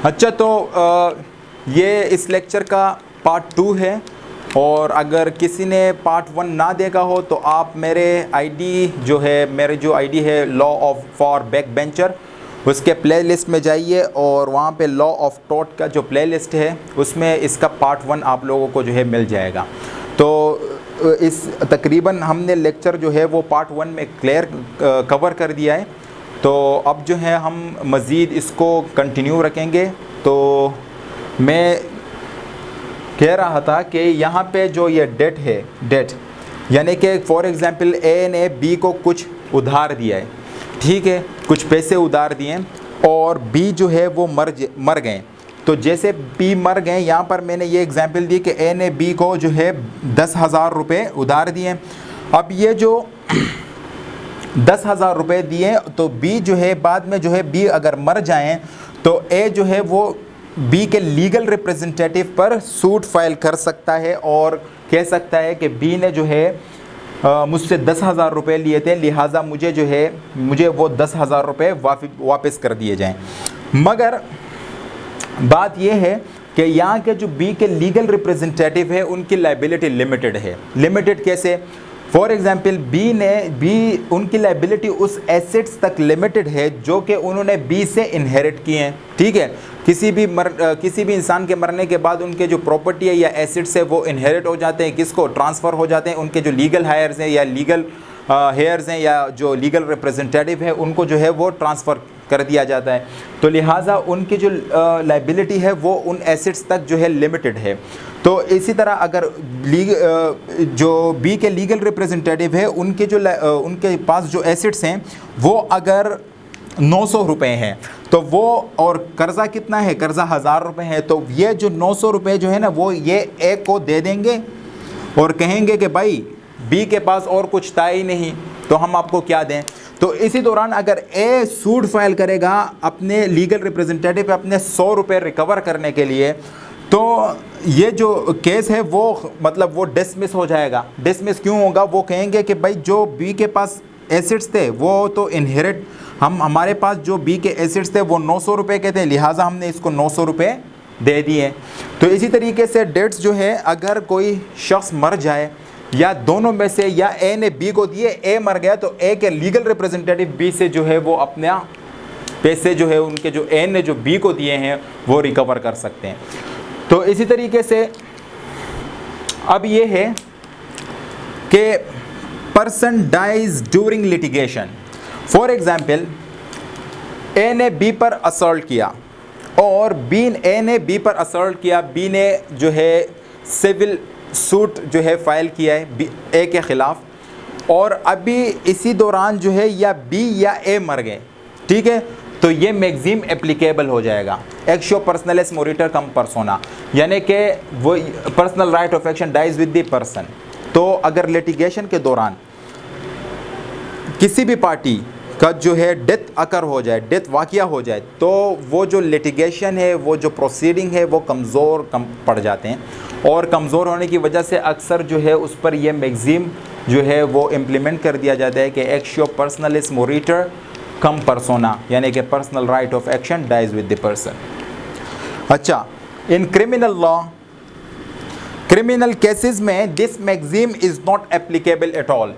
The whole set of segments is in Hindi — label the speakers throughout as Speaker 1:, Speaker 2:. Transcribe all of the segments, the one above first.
Speaker 1: अच्छा, तो ये इस लेक्चर का पार्ट 2 है, और अगर किसी ने पार्ट 1 ना देखा हो तो आप मेरे जो आईडी है law of for back bencher, उसके प्लेलिस्ट में जाइए और वहाँ पे लॉ ऑफ टॉट का जो प्लेलिस्ट है उसमें इसका पार्ट 1 आप लोगों को जो है मिल जाएगा। तो इस तकरीबन हमने लेक्चर जो है वो पार्ट 1 में कवर कर दिया है। तो अब जो है हम मज़ीद इसको कंटिन्यू रखेंगे। तो मैं कह रहा था कि यहाँ पे जो ये डेट है, डेट यानी कि फॉर एग्ज़ाम्पल ए ने बी को कुछ उधार दिया है, ठीक है, कुछ पैसे उधार दिए और बी जो है वो मर गए। तो जैसे बी मर गए, यहाँ पर मैंने ये एग्ज़ाम्पल दी कि ए ने बी को जो है 10,000 रुपये उधार दिए। अब ये जो 10,000 रुपये दिए तो बी जो है बाद में जो है बी अगर मर जाएं तो ए जो है वो बी के लीगल रिप्रेजेंटेटिव पर सूट फाइल कर सकता है और कह सकता है कि बी ने जो है मुझसे 10,000 रुपये लिए थे, लिहाजा मुझे वो 10,000 रुपये वापस कर दिए जाएं। मगर बात यह है कि यहाँ के जो बी के लीगल रिप्रेजेंटेटिव है उनकी लाइबिलिटी लिमिटेड है। लिमिटेड कैसे? फॉर एग्ज़ाम्पल उनकी लाइबिलिटी उस एसेट्स तक लिमिटेड है जो कि उन्होंने बी से इनहेरिट किए हैं, ठीक है। किसी भी इंसान के मरने के बाद उनके जो प्रॉपर्टी है या एसेट्स है वो इनहेरिट हो जाते हैं, किसको? ट्रांसफ़र हो जाते हैं। उनके जो लीगल हायर्स हैं या लीगल हेयर्स हैं या जो लीगल रिप्रेजेंटेटिव है उनको जो है वो ट्रांसफ़र कर दिया जाता है। तो लिहाजा उनकी जो लाइबिलिटी है वो उन एसेट्स तक जो है लिमिटेड है। तो इसी तरह अगर जो बी के लीगल रिप्रेजेंटेटिव है उनके पास जो एसेट्स हैं वो अगर 900 रुपये हैं तो वो, और कर्ज़ा कितना है? कर्ज़ा 1,000 रुपये है। तो ये जो 900 रुपये जो है ना वो ये ए को दे देंगे और कहेंगे कि भाई बी के पास और कुछ था ही नहीं तो हम आपको क्या दें। तो इसी दौरान अगर ए सूट फाइल करेगा अपने लीगल रिप्रेजेंटेटिव पे अपने 100 रुपये रिकवर करने के लिए, तो ये जो केस है वो मतलब वो डिसमिस हो जाएगा। डिसमिस क्यों होगा? वो कहेंगे कि भाई जो बी के पास एसेट्स थे वो तो इनहेरिट, हमारे पास जो बी के एसेट्स थे वो 900 रुपये के थे, लिहाजा हमने इसको 900 रुपये दे दिए। तो इसी तरीके से डेट्स जो है, अगर कोई शख्स मर जाए या दोनों में से, या ए ने बी को दिए, ए मर गया, तो ए के लीगल रिप्रेजेंटेटिव बी से जो है वो अपना पैसे जो है उनके जो ए ने जो बी को दिए हैं वो रिकवर कर सकते हैं। तो इसी तरीके से अब ये है कि person dies during litigation. For example A ने बी पर असॉल्ट किया और ए ने बी पर असॉल्ट किया, बी ने जो है सिविल सूट जो है फाइल किया है ए के ख़िलाफ़, और अभी इसी दौरान जो है या बी या ए मर गए, ठीक है, तो ये मैगजीम एप्लीकेबल हो जाएगा। एक्शो पर्सनलिस मोरिटर कम परसोना, यानी कि वो personal right of action dies with the person. तो अगर लिटिगेशन के दौरान किसी भी पार्टी का जो है डेथ अकर हो जाए, डेथ वाक़या हो जाए, तो वो जो लिटिगेशन है, वो जो प्रोसीडिंग है वो कमज़ोर पड़ जाते हैं, और कमज़ोर होने की वजह से अक्सर जो है उस पर यह मैगजीम जो है वो इम्प्लीमेंट कर दिया जाता है कि एक्शो पर्सनलिस मोरिटर कम परसोना, यानी कि personal right of action dies with the person. अच्छा, in criminal law, criminal cases में this maxim is not applicable at all.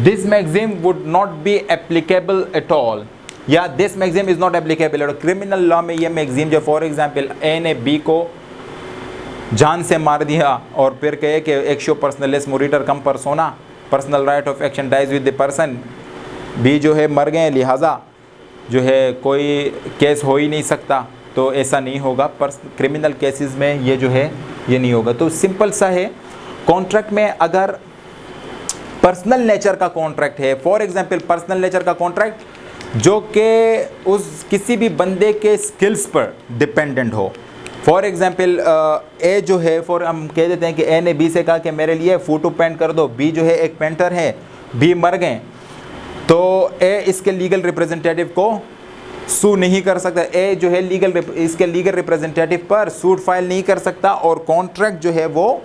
Speaker 1: This maxim would not be applicable at all, या this maxim is not applicable at all। Criminal law में ये मैगजीम जो फॉर एग्जांपल ए ने बी को जान से मार दिया और फिर कहे कि एक्शो पर्सनलिस मोरिटर कम परसोना, personal right of action dies with the person, B जो है मर गए, लिहाजा जो है कोई केस हो ही नहीं सकता, तो ऐसा नहीं होगा। क्रिमिनल केसेस में ये जो है ये नहीं होगा। तो सिंपल सा है, कॉन्ट्रैक्ट में अगर पर्सनल नेचर का कॉन्ट्रैक्ट है, फॉर एग्जांपल पर्सनल नेचर का कॉन्ट्रैक्ट जो कि उस किसी भी बंदे के स्किल्स पर डिपेंडेंट हो। फॉर एग्जांपल ए जो है, हम कह देते हैं कि ए ने बी से कहा कि मेरे लिए फ़ोटो पेंट कर दो, बी जो है एक पेंटर है, बी मर गए, तो ए इसके लीगल रिप्रेजेंटेटिव को सू नहीं कर सकता, ए जो है इसके लीगल रिप्रेजेंटेटिव पर सूट फाइल नहीं कर सकता और कॉन्ट्रैक्ट जो है वो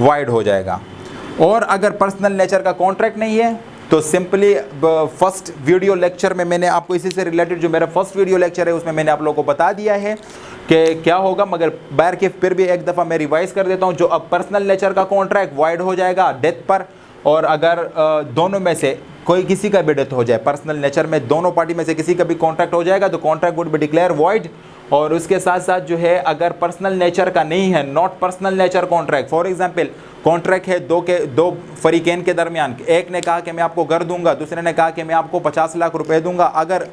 Speaker 1: वाइड हो जाएगा। और अगर पर्सनल नेचर का कॉन्ट्रैक्ट नहीं है तो सिंपली फर्स्ट वीडियो लेक्चर में मैंने आपको इसी से रिलेटेड जो मेरा फर्स्ट वीडियो लेक्चर है उसमें मैंने आप लोगों को बता दिया है कि क्या होगा, मगर बैर के फिर भी एक दफ़ा मैं रिवाइज कर देता हूँ। जो अब पर्सनल नेचर का कॉन्ट्रैक्ट वाइड हो जाएगा डेथ पर, और अगर दोनों में से कोई किसी का भी डेथ हो जाए, पर्सनल नेचर में दोनों पार्टी में से किसी का भी कॉन्ट्रैक्ट हो जाएगा तो contract would be declare void. और उसके साथ साथ जो है अगर पर्सनल नेचर का नहीं है, not personal nature contract, for example contract है दो फरीकैन के दरमियान, एक ने कहा कि मैं आपको घर दूंगा, दूसरे ने कहा कि मैं आपको 50 लाख रुपए दूंगा। अगर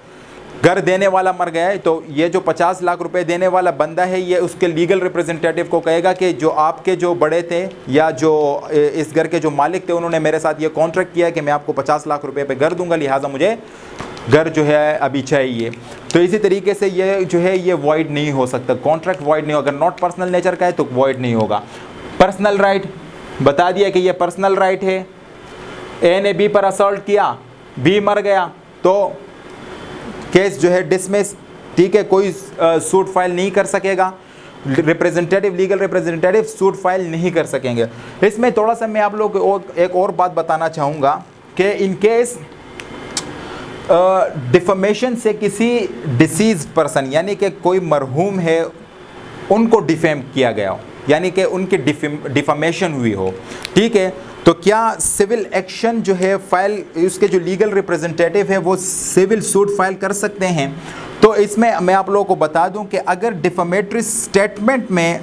Speaker 1: घर देने वाला मर गया है तो ये जो 50 लाख रुपए देने वाला बंदा है ये उसके लीगल रिप्रेजेंटेटिव को कहेगा कि जो आपके जो बड़े थे या जो इस घर के जो मालिक थे उन्होंने मेरे साथ ये कॉन्ट्रैक्ट किया कि मैं आपको 50 लाख रुपए पे घर दूंगा, लिहाजा मुझे घर जो है अभी चाहिए। तो इसी तरीके से ये जो है ये वॉइड नहीं हो सकता, कॉन्ट्रैक्ट वॉइड नहीं होगा। नॉट पर्सनल नेचर का है तो वॉइड नहीं होगा। पर्सनल राइट बता दिया कि ये पर्सनल राइट है। ए ने बी पर असॉल्ट किया, बी मर गया तो केस जो है डिसमिस, ठीक है, कोई सूट फाइल नहीं कर सकेगा, representative legal representative suit file नहीं कर सकेंगे। इसमें थोड़ा सा मैं आप लोग को एक और बात बताना चाहूँगा कि इन केस डिफेमेशन से किसी डिसीज पर्सन यानी कि कोई मरहूम है उनको डिफेम किया गया हो, यानी कि उनकी डिफेमेशन हुई हो, ठीक है, तो क्या सिविल एक्शन जो है फाइल, उसके जो लीगल रिप्रेजेंटेटिव है वो सिविल सूट फाइल कर सकते हैं। तो इसमें मैं आप लोगों को बता दूं कि अगर डिफेमेटरी स्टेटमेंट में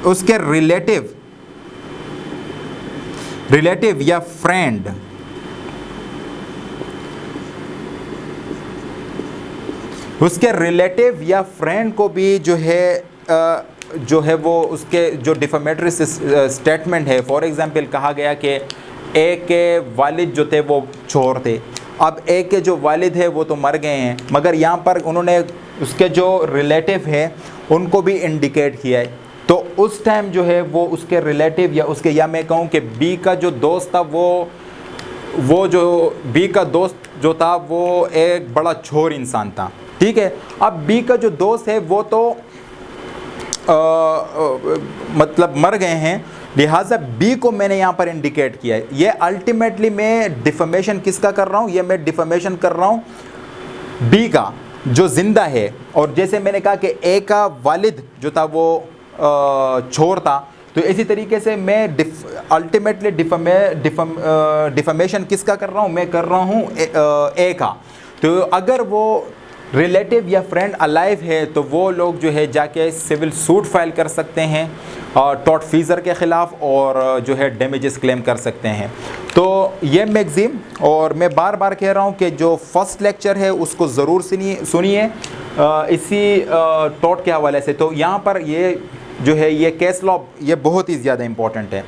Speaker 1: उसके रिलेटिव या फ्रेंड उसके रिलेटिव या फ्रेंड को भी जो है वो उसके जो डिफेमेटरी स्टेटमेंट है, फॉर एग्जांपल कहा गया कि ए के वालिद जो थे वो चोर थे, अब ए के जो वालिद है वो तो मर गए हैं, मगर यहाँ पर उन्होंने उसके जो रिलेटिव है उनको भी इंडिकेट किया है, तो उस टाइम जो है वो उसके रिलेटिव या उसके, या मैं कहूँ कि बी का जो दोस्त था वो जो बी का दोस्त जो था वो एक बड़ा चोर इंसान था, ठीक है। अब बी का जो दोस्त है वो तो मतलब मर गए हैं, लिहाजा बी को मैंने यहाँ पर इंडिकेट किया है। ये अल्टीमेटली मैं डिफेमेशन किसका कर रहा हूँ, ये मैं डिफेमेशन कर रहा हूँ बी का जो जिंदा है। और जैसे मैंने कहा कि ए का वालिद जो था वो चोर था, तो इसी तरीके से मैं अल्टीमेटली डिफेमेशन किसका कर रहा हूँ, मैं कर रहा हूँ ए का। तो अगर वो रिलेटिव या फ्रेंड अलाइव है तो वो लोग जो है जाके सिविल सूट फाइल कर सकते हैं टॉर्ट फीजर के ख़िलाफ़ और जो है डैमेजेस क्लेम कर सकते हैं। तो ये मैगज़ीन, और मैं बार बार कह रहा हूँ कि जो फर्स्ट लेक्चर है उसको ज़रूर सुनिए इसी टॉर्ट के हवाले से। तो यहाँ पर ये जो है ये केस लॉ ये बहुत ही ज़्यादा इम्पोर्टेंट है।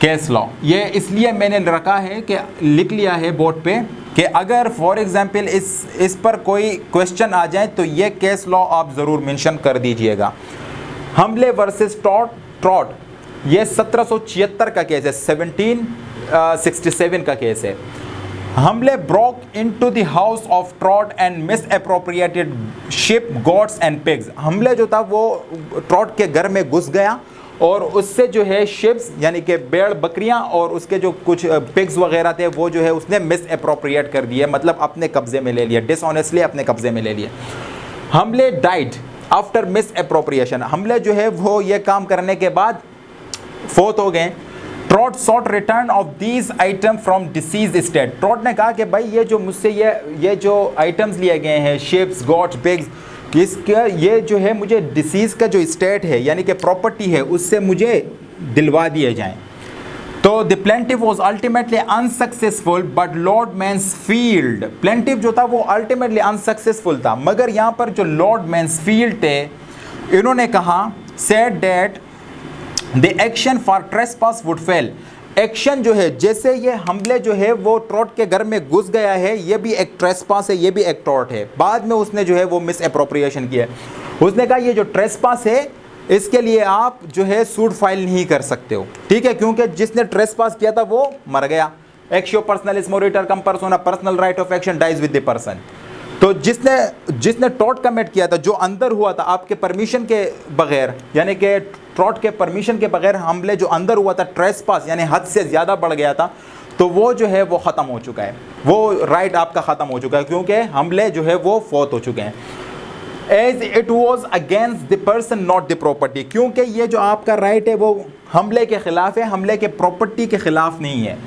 Speaker 1: केस लॉ ये इसलिए मैंने रखा है कि लिख लिया है बोर्ड पे कि अगर फॉर एग्जांपल इस पर कोई क्वेश्चन आ जाए तो ये केस लॉ आप ज़रूर मेंशन कर दीजिएगा। हमले वर्सेस ट्रॉट ये 1776 का केस है, 1767 का केस है। हमले broke into the house of trout and miss appropriated ship gods and pigs. हमले जो था वो ट्रॉट के घर में घुस गया और उससे जो है शिप्स यानी कि भेड़ बकरियां और उसके जो कुछ पिग्स वगैरह थे वो जो है उसने मिस अप्रोप्रिएट कर दिया, मतलब अपने कब्जे में ले लिया, डिसऑनेस्टली अपने कब्जे में ले लिया। हमले डाइड आफ्टर मिस अप्रोप्रिएशन, हमले जो है वो ये काम करने के बाद फोत हो गए। Trott sought return of these item from deceased state. Trott ने कहा कि भाई ये जो मुझसे ये जो आइटम्स लिए गए हैं शिप्स गॉड्स पिग्स, इसका ये जो है मुझे डिसीज़ का जो स्टेट है यानी कि प्रॉपर्टी है उससे मुझे दिलवा दिए जाएं। तो the plaintiff was ultimately unsuccessful but Lord Mansfield, plaintiff जो था वो अल्टीमेटली अनसक्सेसफुल था, मगर यहाँ पर जो लॉर्ड मैन्सफील्ड थे इन्होंने कहा said that the action for trespass would fail. Action जो है जैसे ये हमले जो है वो ट्रॉट के घर में घुस गया है, ये भी एक ट्रेसपास है, ये भी एक ट्रॉट है। बाद में उसने जो है वो मिस अप्रोप्रिएशन किया, उसने कहा ये जो ट्रेसपास है इसके लिए आप जो है सूट फाइल नहीं कर सकते हो, ठीक है, क्योंकि जिसने ट्रेसपास किया था वो मर गया। एक्शियो पर्सनलिस मोरिटर कम पर्सोना personal right of action dies with the person. तो जिसने टॉट कमिट किया था, जो अंदर हुआ था आपके परमिशन के बगैर, यानी कि टॉट के परमिशन के बगैर हमले जो अंदर हुआ था, ट्रेसपास यानी हद से ज़्यादा बढ़ गया था, तो वो जो है वो ख़त्म हो चुका है, वो राइट आपका ख़त्म हो चुका है, क्योंकि हमले जो है वो फौत हो चुके हैं। As it was against the person not the property, क्योंकि ये जो आपका राइट है वो हमले के ख़िलाफ़ है, हमले के प्रॉपर्टी के ख़िलाफ़ नहीं है।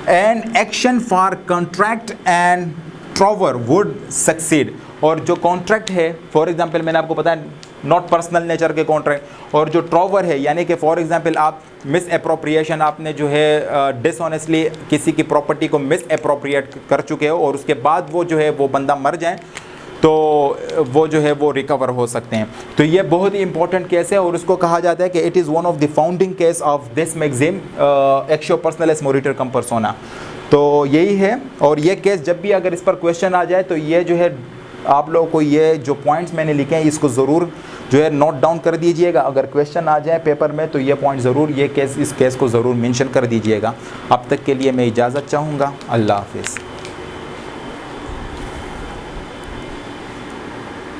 Speaker 1: An action for contract and trover would succeed, और जो कॉन्ट्रैक्ट है, फॉर एग्जांपल मैंने आपको बताया नॉट पर्सनल नेचर के कॉन्ट्रैक्ट, और जो ट्रॉवर है यानी कि फॉर एग्जांपल आप मिस अप्रोप्रिएशन, आपने जो है डिसऑनेस्टली किसी की प्रॉपर्टी को मिस अप्रोप्रिएट कर चुके हो और उसके बाद वो जो है वो बंदा मर जाए, तो वो जो है वो रिकवर हो सकते हैं। तो ये बहुत ही इंपॉर्टेंट केस है और उसको कहा जाता है कि it is one of the founding case of this magazine एक्शो पर्सनलिस मोरिटर कम पर्सोना। तो यही है, और ये केस जब भी अगर इस पर क्वेश्चन आ जाए तो ये जो है आप लोगों को ये जो पॉइंट्स मैंने लिखे हैं इसको ज़रूर जो है नोट डाउन कर दीजिएगा। अगर क्वेश्चन आ जाए पेपर में तो ये पॉइंट ज़रूर, ये केस, इस केस को ज़रूर मेंशन कर दीजिएगा। अब तक के लिए मैं इजाज़त चाहूँगा। अल्लाह हाफ़िज़।